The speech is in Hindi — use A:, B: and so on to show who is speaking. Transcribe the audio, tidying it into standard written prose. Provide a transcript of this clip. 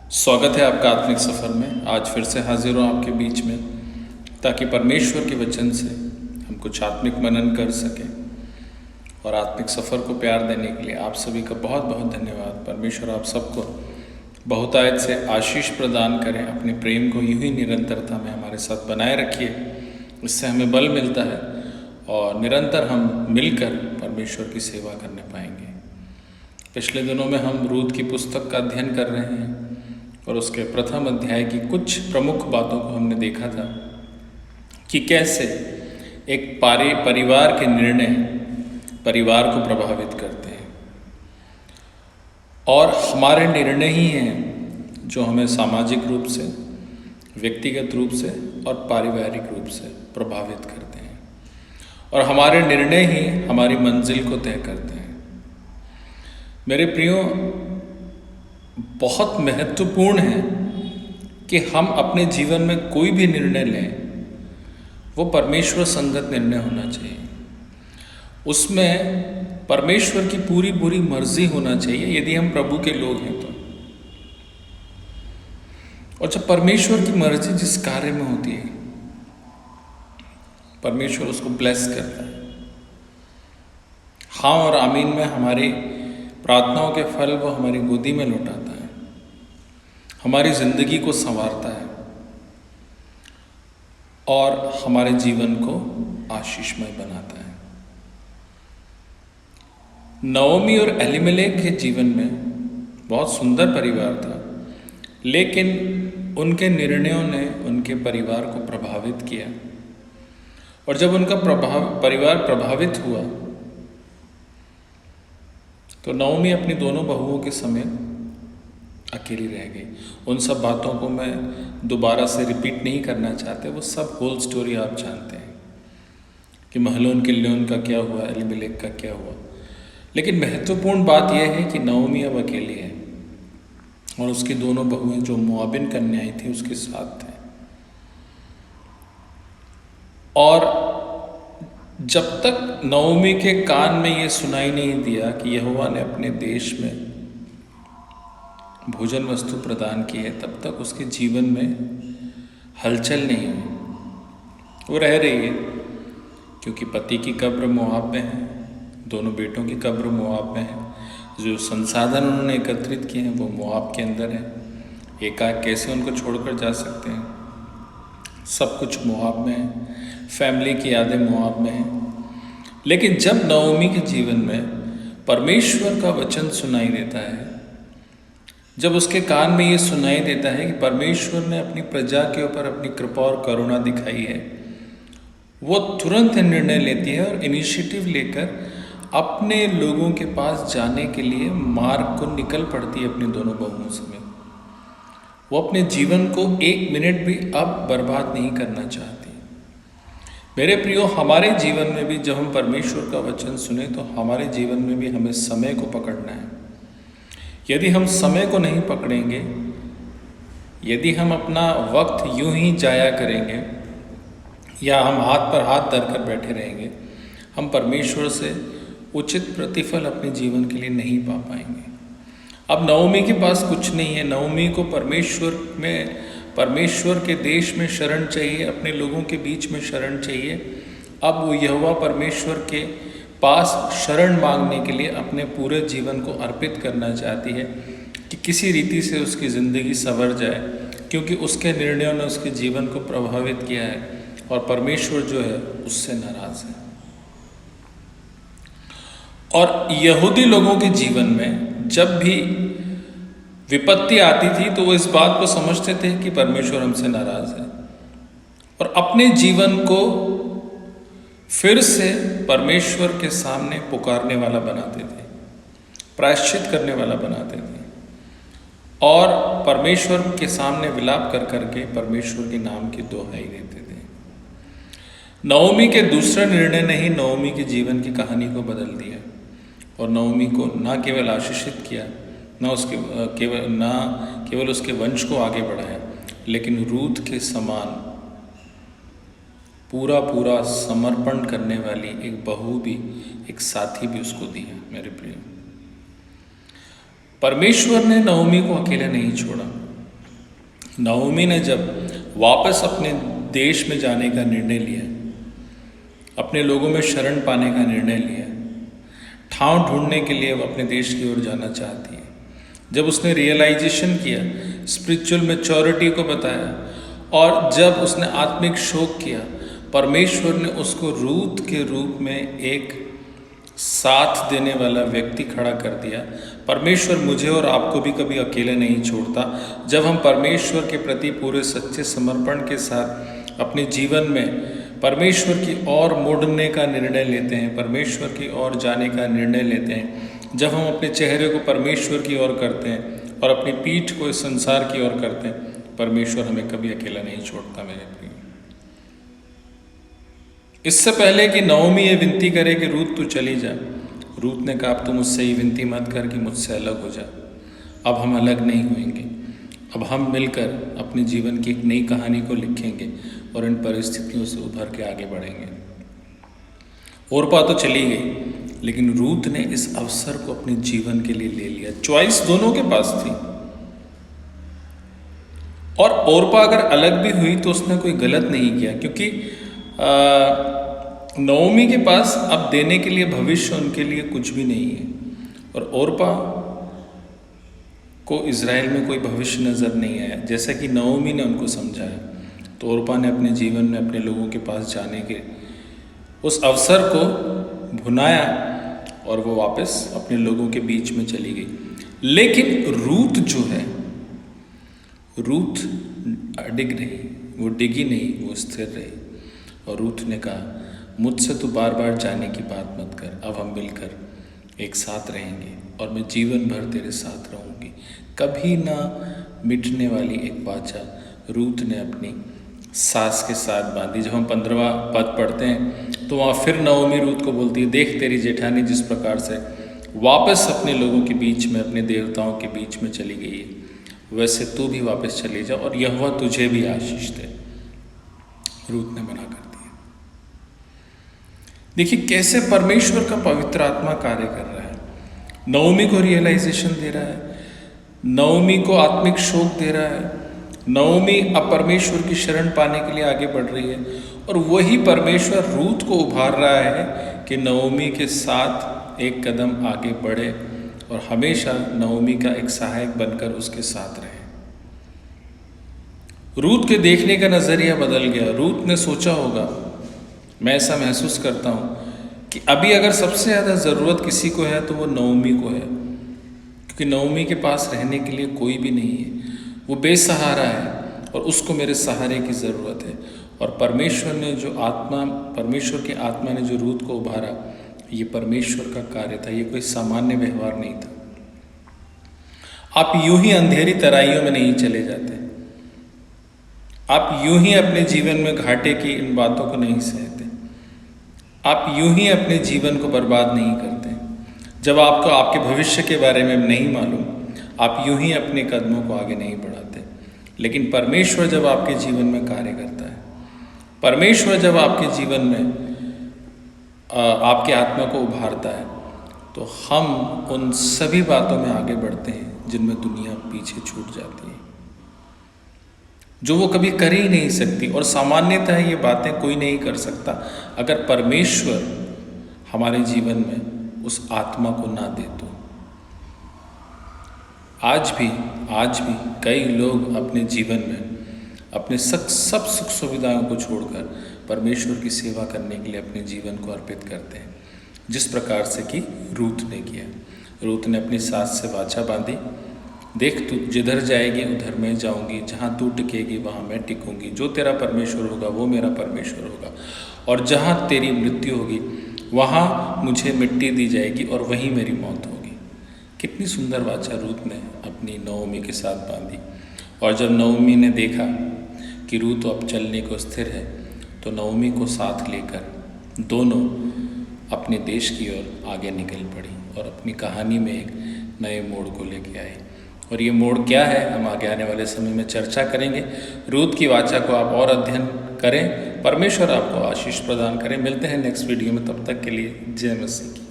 A: स्वागत है आपका आत्मिक सफ़र में। आज फिर से हाजिर हूँ आपके बीच में ताकि परमेश्वर के वचन से हम कुछ आत्मिक मनन कर सकें और आत्मिक सफ़र को प्यार देने के लिए आप सभी का बहुत बहुत धन्यवाद। परमेश्वर आप सबको बहुतायत से आशीष प्रदान करें। अपने प्रेम को यूं ही निरंतरता में हमारे साथ बनाए रखिए, इससे हमें बल मिलता है और निरंतर हम मिलकर परमेश्वर की सेवा करने पाएंगे। पिछले दिनों में हम रूत की पुस्तक का अध्ययन कर रहे हैं और उसके प्रथम अध्याय की कुछ प्रमुख बातों को हमने देखा था कि कैसे एक परिवार के निर्णय परिवार को प्रभावित करते हैं और हमारे निर्णय ही हैं जो हमें सामाजिक रूप से, व्यक्तिगत रूप से और पारिवारिक रूप से प्रभावित करते हैं और हमारे निर्णय ही हमारी मंजिल को तय करते हैं। मेरे प्रियो, बहुत महत्वपूर्ण है कि हम अपने जीवन में कोई भी निर्णय लें वो परमेश्वर संगत निर्णय होना चाहिए। उसमें परमेश्वर की पूरी मर्जी होना चाहिए यदि हम प्रभु के लोग हैं तो। और जब परमेश्वर की मर्जी जिस कार्य में होती है, परमेश्वर उसको ब्लेस करता है। हाँ और आमीन में हमारी प्रार्थनाओं के फल वो हमारी गोदी में लौटाता है, हमारी जिंदगी को संवारता है और हमारे जीवन को आशीषमय बनाता है। नओमी और एलीमेलेक के जीवन में बहुत सुंदर परिवार था, लेकिन उनके निर्णयों ने उनके परिवार को प्रभावित किया और जब उनका परिवार प्रभावित हुआ तो नओमी अपनी दोनों बहुओं के समेत अकेली रह गई। उन सब बातों को मैं दोबारा से रिपीट नहीं करना चाहते, वो सब होल स्टोरी आप जानते हैं कि महलोन किल्योन का क्या हुआ, एलीमेलेक का क्या हुआ। लेकिन महत्वपूर्ण बात यह है कि नओमी अब अकेली है और उसकी दोनों बहुएं जो मोआबिन कन्याएं थी उसके साथ थे। और जब तक नओमी के कान में ये सुनाई नहीं दिया कि यहोवा ने अपने देश में भोजन वस्तु प्रदान की है, तब तक उसके जीवन में हलचल नहीं हुई। वो रह रही है क्योंकि पति की कब्र मोआब में है, दोनों बेटों की कब्र मोआब में है, जो संसाधन उन्होंने एकत्रित किए हैं वो मोआब के अंदर है। एकाएक कैसे उनको छोड़कर जा सकते हैं? सब कुछ मोआब में है, फैमिली की यादें मोआब में हैं। लेकिन जब नओमी के जीवन में परमेश्वर का वचन सुनाई देता है, जब उसके कान में ये सुनाई देता है कि परमेश्वर ने अपनी प्रजा के ऊपर अपनी कृपा और करुणा दिखाई है, वो तुरंत निर्णय लेती है और इनिशिएटिव लेकर अपने लोगों के पास जाने के लिए मार्ग को निकल पड़ती है अपनी दोनों बहुओं समेत। वो अपने जीवन को एक मिनट भी अब बर्बाद नहीं करना चाहती। मेरे प्रियो, हमारे जीवन में भी जब हम परमेश्वर का वचन सुने तो हमारे जीवन में भी हमें समय को पकड़ना है। यदि हम समय को नहीं पकड़ेंगे, यदि हम अपना वक्त यूं ही जाया करेंगे या हम हाथ पर हाथ धरकर बैठे रहेंगे, हम परमेश्वर से उचित प्रतिफल अपने जीवन के लिए नहीं पा पाएंगे। अब नओमी के पास कुछ नहीं है। नओमी को परमेश्वर के देश में शरण चाहिए, अपने लोगों के बीच में शरण चाहिए। अब वो यहोवा परमेश्वर के पास शरण मांगने के लिए अपने पूरे जीवन को अर्पित करना चाहती है कि किसी रीति से उसकी ज़िंदगी संवर जाए, क्योंकि उसके निर्णयों ने उसके जीवन को प्रभावित किया है और परमेश्वर जो है उससे नाराज़ है। और यहूदी लोगों के जीवन में जब भी विपत्ति आती थी तो वो इस बात को समझते थे कि परमेश्वर हमसे नाराज़ है और अपने जीवन को फिर से परमेश्वर के सामने पुकारने वाला बनाते थे, प्रायश्चित करने वाला बनाते थे और परमेश्वर के सामने विलाप कर करके परमेश्वर के नाम की दोहाई देते थे। नओमी के दूसरा निर्णय ने ही नओमी के जीवन की कहानी को बदल दिया और नओमी को न केवल आशीषित किया, न केवल उसके वंश को आगे बढ़ाया, लेकिन रूत के समान पूरा समर्पण करने वाली एक बहू भी, एक साथी भी उसको दिया। मेरे प्रिय, परमेश्वर ने नओमी को अकेला नहीं छोड़ा। नओमी ने जब वापस अपने देश में जाने का निर्णय लिया, अपने लोगों में शरण पाने का निर्णय लिया, ठाव ढूंढने के लिए वो अपने देश की ओर जाना चाहती है, जब उसने रियलाइजेशन किया, स्पिरिचुअल मैच्योरिटी को बताया, और जब उसने आत्मिक शोक किया, परमेश्वर ने उसको रूत के रूप में एक साथ देने वाला व्यक्ति खड़ा कर दिया। परमेश्वर मुझे और आपको भी कभी अकेले नहीं छोड़ता। जब हम परमेश्वर के प्रति पूरे सच्चे समर्पण के साथ अपने जीवन में परमेश्वर की ओर मुड़ने का निर्णय लेते हैं, परमेश्वर की ओर जाने का निर्णय लेते हैं, जब हम अपने चेहरे को परमेश्वर की ओर करते हैं और अपनी पीठ को इस संसार की ओर करते हैं, परमेश्वर हमें कभी अकेला नहीं छोड़ता। मेरे प्रिय, इससे पहले कि नओमी ये विनती करे कि रूत तू चली जा, रूत ने कहा अब तू मुझसे ये विनती मत कर कि मुझसे अलग हो जा। अब हम अलग नहीं होंगे, अब हम मिलकर अपने जीवन की एक नई कहानी को लिखेंगे और इन परिस्थितियों से उभर के आगे बढ़ेंगे। ओरपा तो चली गई, लेकिन रूत ने इस अवसर को अपने जीवन के लिए ले लिया। चॉइस दोनों के पास थी, और ओरपा अगर अलग भी हुई तो उसने कोई गलत नहीं किया, क्योंकि नओमी के पास अब देने के लिए भविष्य उनके लिए कुछ भी नहीं है, और ओरपा को इज़राइल में कोई भविष्य नज़र नहीं आया। जैसा कि नओमी ने उनको समझाया, तो ओरपा ने अपने जीवन में अपने लोगों के पास जाने के उस अवसर को भुनाया और वो वापस अपने लोगों के बीच में चली गई। लेकिन रूत जो है, रूत अडिग रही, वो डिगी नहीं, वो स्थिर रही। और रूत ने कहा मुझसे तो बार बार जाने की बात मत कर, अब हम मिलकर एक साथ रहेंगे और मैं जीवन भर तेरे साथ रहूँगी। कभी ना मिटने वाली एक वाचा रूत ने अपनी सास के साथ बांधी। जब हम 15वां पद पढ़ते हैं तो वहाँ फिर नओमी रूत को बोलती है, देख तेरी जेठानी जिस प्रकार से वापस अपने लोगों के बीच में, अपने देवताओं के बीच में चली गई है, वैसे तू भी वापस चली जा और यहोवा तुझे भी आशीष दे। रूत ने मना कर दिया। देखिए कैसे परमेश्वर का पवित्र आत्मा कार्य कर रहा है। नओमी को रियलाइजेशन दे रहा है, नओमी को आत्मिक शोक दे रहा है, नओमी अब परमेश्वर की शरण पाने के लिए आगे बढ़ रही है, और वही परमेश्वर रूत को उभार रहा है कि नओमी के साथ एक कदम आगे बढ़े और हमेशा नओमी का एक सहायक बनकर उसके साथ रहे। रूत के देखने का नज़रिया बदल गया। रूत ने सोचा होगा, मैं ऐसा महसूस करता हूँ कि अभी अगर सबसे ज़्यादा ज़रूरत किसी को है तो वो नओमी को है, क्योंकि नओमी के पास रहने के लिए कोई भी नहीं है, वो बेसहारा है और उसको मेरे सहारे की ज़रूरत है। और परमेश्वर ने जो आत्मा, परमेश्वर की आत्मा ने जो रूत को उभारा, ये परमेश्वर का कार्य था, ये कोई सामान्य व्यवहार नहीं था। आप यूं ही अंधेरी तराइयों में नहीं चले जाते, आप यूं ही अपने जीवन में घाटे की इन बातों को नहीं सहते, आप यूं ही अपने जीवन को बर्बाद नहीं करते। जब आपको आपके भविष्य के बारे में नहीं मालूम, आप यूं ही अपने कदमों को आगे नहीं बढ़ाते। लेकिन परमेश्वर जब आपके जीवन में कार्य करता है, परमेश्वर जब आपके जीवन में आपके आत्मा को उभारता है, तो हम उन सभी बातों में आगे बढ़ते हैं जिनमें दुनिया पीछे छूट जाती है, जो वो कभी कर ही नहीं सकती। और सामान्यतः ये बातें कोई नहीं कर सकता अगर परमेश्वर हमारे जीवन में उस आत्मा को ना दे तो। आज भी कई लोग अपने जीवन में अपने सब सुख सुविधाओं को छोड़कर परमेश्वर की सेवा करने के लिए अपने जीवन को अर्पित करते हैं, जिस प्रकार से कि रूत ने किया। रूत ने अपनी सास से वाचा बांधी, देख तू जिधर जाएगी उधर मैं जाऊंगी, जहाँ तू टिकेगी वहाँ मैं टिकूंगी, जो तेरा परमेश्वर होगा वो मेरा परमेश्वर होगा, और जहाँ तेरी मृत्यु होगी वहाँ मुझे मिट्टी दी जाएगी और वहीं मेरी मौत होगी। कितनी सुंदर वाचा रूत ने अपनी नओमी के साथ बांधी। और जब नओमी ने देखा कि रूत अब चलने को स्थिर है, तो नओमी को साथ लेकर दोनों अपने देश की ओर आगे निकल पड़ी और अपनी कहानी में एक नए मोड़ को लेके आए। और ये मोड़ क्या है, हम आगे आने वाले समय में चर्चा करेंगे। रूत की वाचा को आप और अध्ययन करें, परमेश्वर आपको आशीष प्रदान करें। मिलते हैं नेक्स्ट वीडियो में, तब तक के लिए जय मसीह की।